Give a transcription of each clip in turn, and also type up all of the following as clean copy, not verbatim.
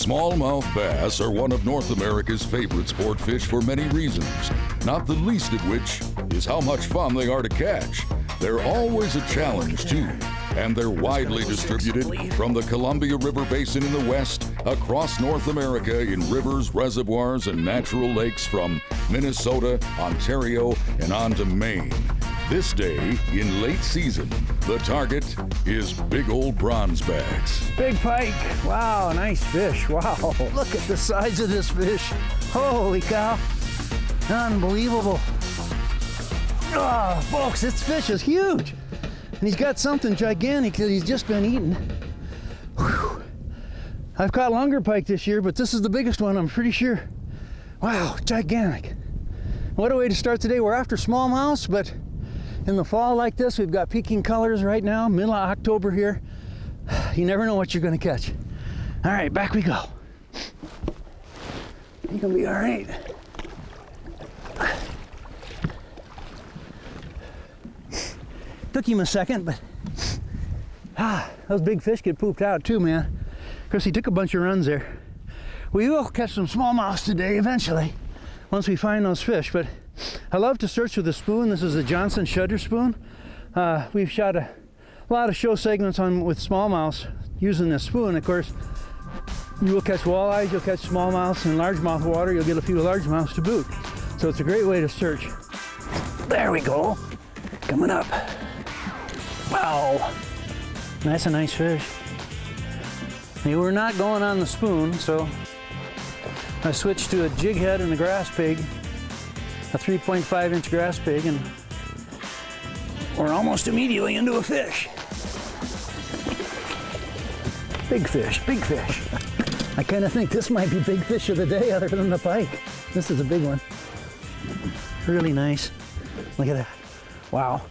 Smallmouth bass are one of North America's favorite sport fish for many reasons, not the least of which is how much fun they are to catch. They're always a challenge, too, and they're widely distributed from the Columbia River Basin in the west, across North America in rivers, reservoirs, and natural lakes from Minnesota, Ontario, and on to Maine. This day, in late season, the target is big old bronze bags. Big pike. Wow, nice fish. Wow, look at the size of this fish. Holy cow. Unbelievable. Oh, folks, this fish is huge. And he's got something gigantic that he's just been eating. Whew. I've caught longer pike this year, but this is the biggest one, I'm pretty sure. Wow, gigantic. What a way to start the day. We're after smallmouths, but in the fall like this, we've got peaking colors right now, middle of October here. You never know what you're gonna catch. All right, back we go. You're gonna be all right. Took him a second, but those big fish get pooped out too, man. Of course, he took a bunch of runs there. We will catch some smallmouths today eventually, once we find those fish, but I love to search with a spoon. This is a Johnson Shudder spoon. We've shot a lot of show segments with smallmouths using this spoon. Of course, you will catch walleyes, you'll catch smallmouths, and largemouth water, you'll get a few largemouths to boot. So it's a great way to search. There we go. Coming up. Wow. That's a nice fish. Hey, we're not going on the spoon, so I switched to a jig head and a grass pig. A 3.5-inch grass pig, and we're almost immediately into a fish. Big fish, big fish. I kind of think this might be big fish of the day other than the pike. This is a big one. Really nice. Look at that. Wow.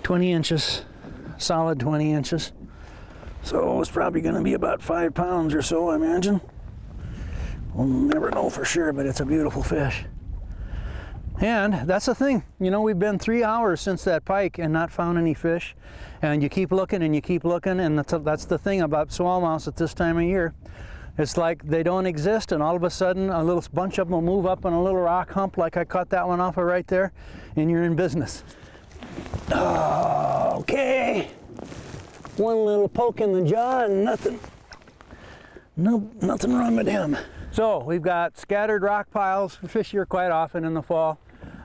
20 inches, solid 20 inches. So it's probably gonna be about 5 pounds or so, I imagine. We'll never know for sure, but it's a beautiful fish. And that's the thing, you know, we've been 3 hours since that pike and not found any fish. And you keep looking and you keep looking, and that's the thing about smallmouths at this time of year. It's like they don't exist, and all of a sudden a little bunch of them will move up on a little rock hump like I cut that one off of right there, and you're in business. Okay. One little poke in the jaw and nothing. Nothing wrong with him. So we've got scattered rock piles. We fish here quite often in the fall.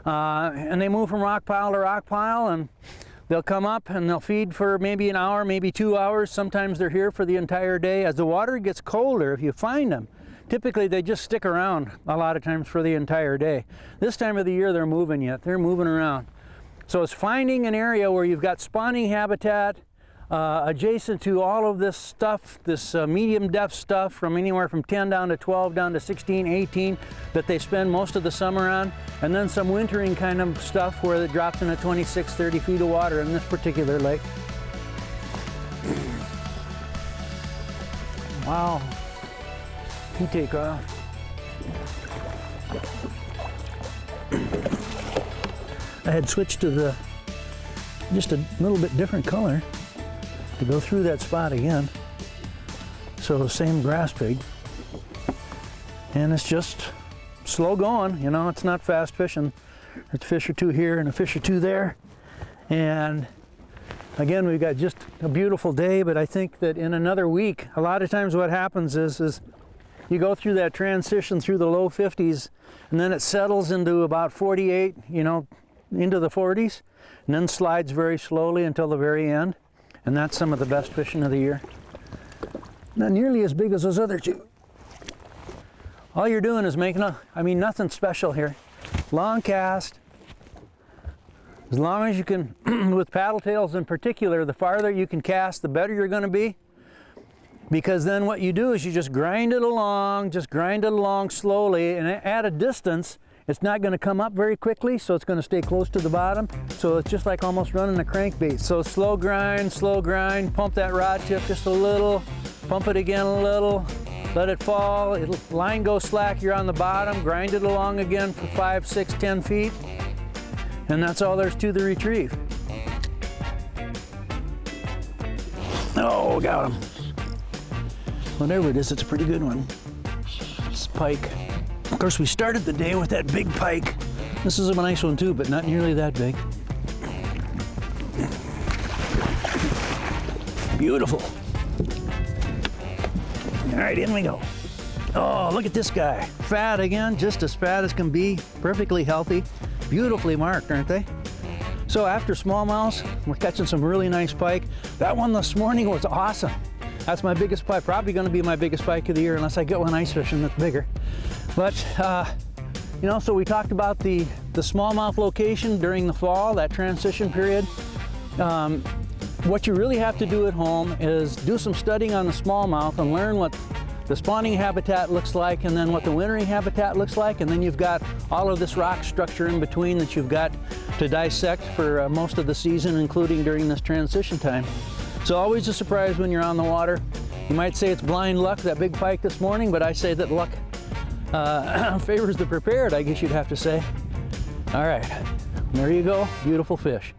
And they move from rock pile to rock pile, and they'll come up and they'll feed for maybe an hour, maybe 2 hours. Sometimes they're here for the entire day. As the water gets colder, if you find them, typically they just stick around a lot of times for the entire day. This time of the year they're moving yet. They're moving around. So it's finding an area where you've got spawning habitat adjacent to all of this stuff, this medium depth stuff from anywhere from 10 down to 12 down to 16, 18 that they spend most of the summer on, and then some wintering kind of stuff where it drops into 26, 30 feet of water in this particular lake. Wow, he take off. I had switched to just a little bit different color to go through that spot again. So same grass pig. And it's just slow going, you know, it's not fast fishing. There's a fish or two here and a fish or two there. And again, we've got just a beautiful day, but I think that in another week, a lot of times what happens is you go through that transition through the low 50s, and then it settles into about 48, you know, into the 40s, and then slides very slowly until the very end. And that's some of the best fishing of the year. Not nearly as big as those other two. All you're doing is making nothing special here. Long cast. As long as you can, with paddle tails in particular, the farther you can cast, the better you're gonna be. Because then what you do is you just grind it along slowly, and at a distance, it's not going to come up very quickly, so it's going to stay close to the bottom. So it's just like almost running a crankbait. So slow grind, pump that rod tip just a little, pump it again a little, let it fall, line goes slack, you're on the bottom, grind it along again for 5, 6, 10 feet, and that's all there's to the retrieve. Oh, got him. Whatever it is, it's a pretty good one. It's pike. Of course, we started the day with that big pike. This is a nice one too, but not nearly that big. Beautiful. All right, in we go. Oh, look at this guy. Fat again, just as fat as can be, perfectly healthy, beautifully marked, aren't they? So after smallmouths, we're catching some really nice pike. That one this morning was awesome. That's my biggest pike, probably gonna be my biggest pike of the year unless I get one ice fishing that's bigger. But, you know, so we talked about the smallmouth location during the fall, that transition period. What you really have to do at home is do some studying on the smallmouth and learn what the spawning habitat looks like and then what the wintering habitat looks like, and then you've got all of this rock structure in between that you've got to dissect for most of the season, including during this transition time. So always a surprise when you're on the water. You might say it's blind luck, that big pike this morning, but I say that luck favors the prepared, I guess you'd have to say. All right, there you go, beautiful fish.